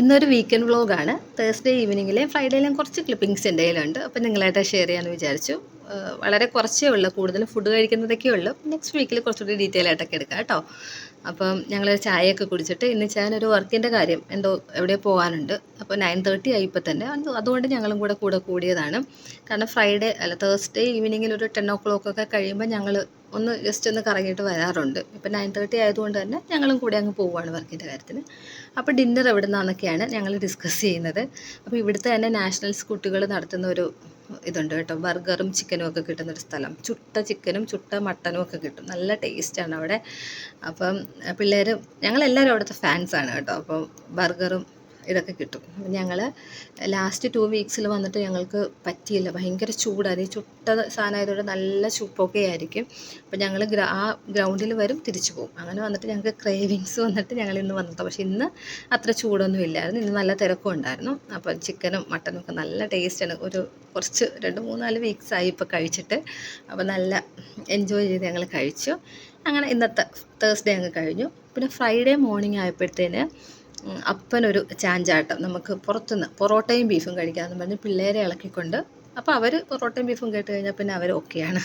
ഇന്നൊരു വീക്കെൻഡ് വ്ളോഗാണ്. തേഴ്സ്ഡേ ഈവനിങ്ങിലെ ഫ്രൈഡേയിലും കുറച്ച് ക്ലിപ്പിങ്സ് എൻ്റെ കയ്യിലുണ്ട്. അപ്പം നിങ്ങളായിട്ട് ഷെയർ ചെയ്യാമെന്ന് വിചാരിച്ചു. വളരെ കുറച്ചേ ഉള്ളൂ, കൂടുതലും ഫുഡ് കഴിക്കുന്നതൊക്കെ ഉള്ളൂ. നെക്സ്റ്റ് വീക്കിൽ കുറച്ചുകൂടി ഡീറ്റെയിൽ ആയിട്ടൊക്കെ എടുക്കാം കേട്ടോ. അപ്പം ഞങ്ങൾ ചായയൊക്കെ കുടിച്ചിട്ട് ഇന്ന് ഞാനൊരു വർക്കിൻ്റെ കാര്യം എവിടെയോ പോകാനുണ്ട്. അപ്പോൾ 9:30 ആയി ഇപ്പോൾ തന്നെ. അതുകൊണ്ട് ഞങ്ങളും കൂടെ കൂടിയതാണ്. കാരണം തേഴ്സ്ഡേ ഈവനിങ്ങിൽ ഒരു 10 o'clock കഴിയുമ്പോൾ ഞങ്ങൾ ജസ്റ്റ് ഒന്ന് കറങ്ങിയിട്ട് വരാറുണ്ട്. ഇപ്പം 9:30 ആയതുകൊണ്ട് തന്നെ ഞങ്ങളും കൂടെ അങ്ങ് പോവുകയാണ് വർക്കിൻ്റെ കാര്യത്തിന്. അപ്പോൾ ഡിന്നർ എവിടെ നിന്നാണെന്നൊക്കെയാണ് ഞങ്ങൾ ഡിസ്കസ് ചെയ്യുന്നത്. അപ്പോൾ ഇവിടുത്തെ തന്നെ നാഷണൽസ് കുട്ടികൾ നടത്തുന്ന ഒരു ഇതുണ്ട് കേട്ടോ, ബർഗറും ചിക്കനും ഒക്കെ കിട്ടുന്നൊരു സ്ഥലം. ചുട്ട ചിക്കനും ചുട്ട മട്ടനും ഒക്കെ കിട്ടും, നല്ല ടേസ്റ്റാണ് അവിടെ. അപ്പം ഞങ്ങളെല്ലാവരും അവിടുത്തെ ഫാൻസാണ് കേട്ടോ. അപ്പോൾ ബർഗറും ഇതൊക്കെ കിട്ടും. ഞങ്ങൾ ലാസ്റ്റ് 2 വീക്സിൽ വന്നിട്ട് ഞങ്ങൾക്ക് പറ്റിയില്ല, ഭയങ്കര ചൂടാണ്. ഈ ചുട്ട സാധനമായതുകൊണ്ട് നല്ല ചുപ്പൊക്കെ ആയിരിക്കും. അപ്പോൾ ഞങ്ങൾ ആ ഗ്രൗണ്ടിൽ വരും, തിരിച്ചു പോകും. അങ്ങനെ വന്നിട്ട് ഞങ്ങൾക്ക് ക്രേവിങ്സ് വന്നിട്ട് ഞങ്ങൾ ഇന്ന് വന്നത്. പക്ഷേ ഇന്ന് അത്ര ചൂടൊന്നും ഇല്ലായിരുന്നു, ഇന്ന് നല്ല തിരക്കും ഉണ്ടായിരുന്നു. അപ്പോൾ ചിക്കനും മട്ടനും ഒക്കെ നല്ല ടേസ്റ്റാണ്. കുറച്ച് 2-3-4 വീക്സായി ഇപ്പോൾ കഴിച്ചിട്ട്. അപ്പോൾ നല്ല എൻജോയ് ചെയ്ത് ഞങ്ങൾ കഴിച്ചു. അങ്ങനെ ഇന്നത്തെ തേഴ്സ്ഡേ അങ്ങ് കഴിഞ്ഞു. പിന്നെ ഫ്രൈഡേ മോർണിംഗ് ആയപ്പോഴത്തേന് അപ്പനൊരു ചാഞ്ചാട്ടം, നമുക്ക് പുറത്തുനിന്ന് പൊറോട്ടയും ബീഫും കഴിക്കാമെന്ന് പറഞ്ഞ് പിള്ളേരെ ഇളക്കിക്കൊണ്ട്. അപ്പോൾ അവർ പൊറോട്ടയും ബീഫും കേട്ട് കഴിഞ്ഞാൽ പിന്നെ അവർ ഓക്കെയാണ്.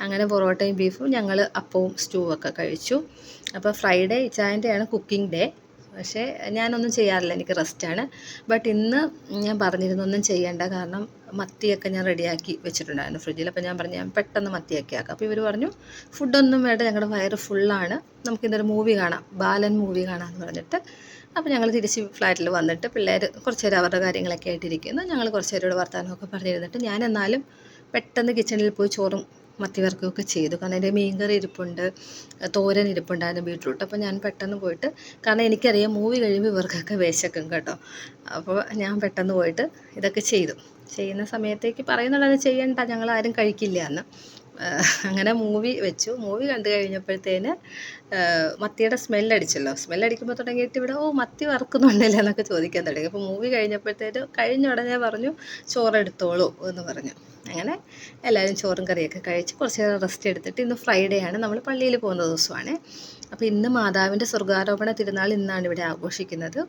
അങ്ങനെ പൊറോട്ടയും ബീഫും, ഞങ്ങൾ അപ്പവും സ്റ്റൂവൊക്കെ കഴിച്ചു. അപ്പോൾ ഫ്രൈഡേ ഇച്ചായൻ്റെയാണ് കുക്കിംഗ് ഡേ. പക്ഷേ ഞാനൊന്നും ചെയ്യാറില്ല, എനിക്ക് റെസ്റ്റാണ്. ബട്ട് ഇന്ന് ഞാൻ പറഞ്ഞിരുന്നു ഒന്നും ചെയ്യേണ്ട, കാരണം മത്തിയൊക്കെ ഞാൻ റെഡിയാക്കി വെച്ചിട്ടുണ്ടായിരുന്നു ഫ്രിഡ്ജിൽ. അപ്പോൾ ഞാൻ പറഞ്ഞു ഞാൻ പെട്ടെന്ന് മത്തിയൊക്കെ ആക്കാം. അപ്പോൾ ഇവർ പറഞ്ഞു ഫുഡൊന്നും വേണ്ട, ഞങ്ങളുടെ വയറ് ഫുള്ളാണ്, നമുക്കിന്നൊരു മൂവി കാണാം, ബാലൻ മൂവി കാണാമെന്ന് പറഞ്ഞിട്ട്. അപ്പോൾ ഞങ്ങൾ തിരിച്ച് ഫ്ലാറ്റിൽ വന്നിട്ട് പിള്ളേർ കുറച്ച് നേരം അവരുടെ കാര്യങ്ങളൊക്കെ ആയിട്ടിരിക്കുന്നു. ഞങ്ങൾ കുറച്ച് നേരം വർത്തമാനമൊക്കെ പറഞ്ഞിരുന്നിട്ട് ഞാൻ എന്നാലും പെട്ടെന്ന് കിച്ചണിൽ പോയി ചോറും മത്തി വറുക്കുകയൊക്കെ ചെയ്തു. കാരണം എൻ്റെ മീൻകറി ഇരിപ്പുണ്ട്, തോരൻ ഇരിപ്പുണ്ടായിരുന്നു, ബീട്രൂട്ട്. അപ്പോൾ ഞാൻ പെട്ടെന്ന് പോയിട്ട്, കാരണം എനിക്കറിയാം മൂവി കഴിയുമ്പോൾ ഇവർക്കൊക്കെ വിശക്കും കേട്ടോ. അപ്പോൾ ഞാൻ പെട്ടെന്ന് പോയിട്ട് ഇതൊക്കെ ചെയ്തു. ചെയ്യുന്ന സമയത്തേക്ക് പറയുന്നുള്ളത് ചെയ്യണ്ട, ഞങ്ങളാരും കഴിക്കില്ല എന്ന്. അങ്ങനെ മൂവി വെച്ചു. മൂവി കണ്ടു കഴിഞ്ഞപ്പോഴത്തേന് മത്തിയുടെ സ്മെല്ലടിച്ചല്ലോ. സ്മെല്ലടിക്കുമ്പോൾ തുടങ്ങിയിട്ട് ഇവിടെ മത്തി വറുക്കുന്നുണ്ടല്ലോ എന്നൊക്കെ ചോദിക്കാൻ തുടങ്ങി. അപ്പോൾ മൂവി കഴിഞ്ഞ ഉടനെ പറഞ്ഞു ചോറെടുത്തോളൂ എന്ന് പറഞ്ഞു. അങ്ങനെ എല്ലാവരും ചോറും കറിയൊക്കെ കഴിച്ച് കുറച്ച് നേരം റെസ്റ്റ് എടുത്തിട്ട്, ഇന്ന് ഫ്രൈഡേ ആണ്, നമ്മൾ പള്ളിയിൽ പോകുന്ന ദിവസമാണ്. അപ്പോൾ ഇന്ന് മാതാവിൻ്റെ സ്വർഗ്ഗാരോപണ തിരുനാൾ ഇന്നാണ് ഇവിടെ ആഘോഷിക്കുന്നത്.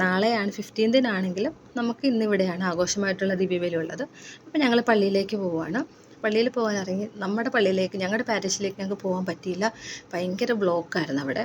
നാളെയാണ് 15-നാണെങ്കിലും നമുക്ക് ഇന്നിവിടെയാണ് ആഘോഷമായിട്ടുള്ള ദിവ്യബലി ഉള്ളത്. അപ്പോൾ ഞങ്ങൾ പള്ളിയിലേക്ക് പോവുകയാണ്. പള്ളിയിൽ പോകാൻ ഇറങ്ങി. ഞങ്ങളുടെ പാരിഷിലേക്ക് ഞങ്ങൾക്ക് പോകാൻ പറ്റിയില്ല, ഭയങ്കര ബ്ലോക്കായിരുന്നു അവിടെ.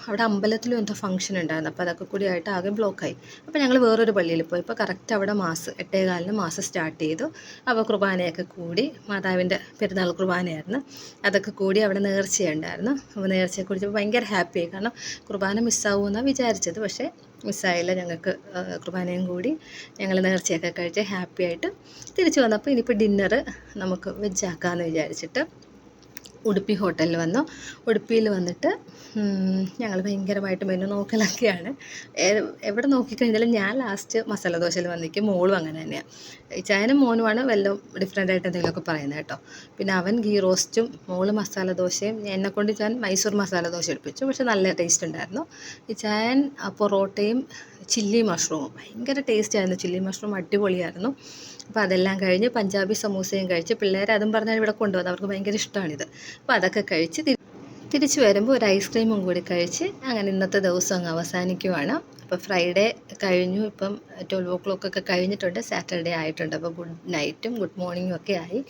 അവിടെ അമ്പലത്തിലും എന്തോ ഫംഗ്ഷൻ ഉണ്ടായിരുന്നു. അപ്പോൾ അതൊക്കെ കൂടി ആയിട്ട് ആകെ ബ്ലോക്കായി. അപ്പോൾ ഞങ്ങൾ വേറൊരു പള്ളിയിൽ പോയി. ഇപ്പോൾ കറക്റ്റ് അവിടെ 8:15 മാസ് സ്റ്റാർട്ട് ചെയ്തു. അപ്പോൾ കുർബാനയൊക്കെ കൂടി, മാതാവിൻ്റെ പെരുന്നാൾ കുർബാനയായിരുന്നു, അതൊക്കെ കൂടി. അവിടെ നേർച്ചയുണ്ടായിരുന്നു. അപ്പോൾ നേർച്ചയെ കുറിച്ചപ്പോൾ ഭയങ്കര ഹാപ്പിയായി, കാരണം കുർബാന മിസ്സാവുമെന്നാണ് വിചാരിച്ചത്. പക്ഷേ മിസ്സായില്ല, ഞങ്ങൾക്ക് കുർബാനയും കൂടി ഞങ്ങൾ നേർച്ചയൊക്കെ കഴിച്ച് ഹാപ്പി ആയിട്ട് തിരിച്ചു വന്നപ്പോൾ ഇനിയിപ്പോൾ ഡിന്നറ് നമുക്ക് വെജാക്കാമെന്ന് വിചാരിച്ചിട്ട് ഉടുപ്പി ഹോട്ടലിൽ വന്നു. ഉടുപ്പിയിൽ വന്നിട്ട് ഞങ്ങൾ ഭയങ്കരമായിട്ട് മെനു നോക്കലൊക്കെയാണ്. എവിടെ നോക്കിക്കഴിഞ്ഞാലും ഞാൻ ലാസ്റ്റ് മസാല ദോശയിൽ വന്നിരിക്കും. മോളും അങ്ങനെ തന്നെയാണ്. ചായനും മോനുമാണ് വല്ലതും ഡിഫറെൻ്റായിട്ട് എന്തെങ്കിലുമൊക്കെ പറയുന്നത് കേട്ടോ. പിന്നെ അവൻ ഗീ റോസ്റ്റും, മോള് മസാല ദോശയും, എന്നെക്കൊണ്ട് ഞാൻ മൈസൂർ മസാല ദോശ എടുപ്പിച്ചു. പക്ഷെ നല്ല ടേസ്റ്റ് ഉണ്ടായിരുന്നു. ഈ ചായൻ പൊറോട്ടയും ചില്ലി മഷ്റൂമും ഭയങ്കര ടേസ്റ്റായിരുന്നു. ചില്ലി മഷ്റൂം അടിപൊളിയായിരുന്നു. അപ്പോൾ അതെല്ലാം കഴിഞ്ഞ് പഞ്ചാബി സമൂസയും കഴിച്ച്, പിള്ളേർ അതും പറഞ്ഞാൽ ഇവിടെ കൊണ്ടുവന്നു, അവർക്ക് ഭയങ്കര ഇഷ്ടമാണിത്. അപ്പോൾ അതൊക്കെ കഴിച്ച് തിരിച്ചു വരുമ്പോൾ ഒരു ഐസ്ക്രീമും കൂടി കഴിച്ച് അങ്ങനെ ഇന്നത്തെ ദിവസം അങ്ങ് അവസാനിക്കുവാണ്. അപ്പോൾ ഫ്രൈഡേ കഴിഞ്ഞു, ഇപ്പം 12 o'clock കഴിഞ്ഞിട്ടുണ്ട്, സാറ്റർഡേ ആയിട്ടുണ്ട്. അപ്പോൾ ഗുഡ് നൈറ്റും ഗുഡ് മോർണിംഗും ഒക്കെ ആയി.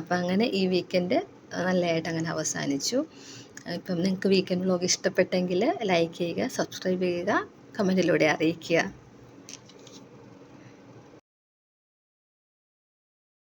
അപ്പോൾ അങ്ങനെ ഈ വീക്കെൻഡ് നല്ലതായിട്ട് അങ്ങനെ അവസാനിച്ചു. ഇപ്പം നിങ്ങൾക്ക് വീക്കെൻഡ് വ്ളോഗ് ഇഷ്ടപ്പെട്ടെങ്കിൽ ലൈക്ക് ചെയ്യുക, സബ്സ്ക്രൈബ് ചെയ്യുക, കമൻറ്റിലൂടെ അറിയിക്കുക.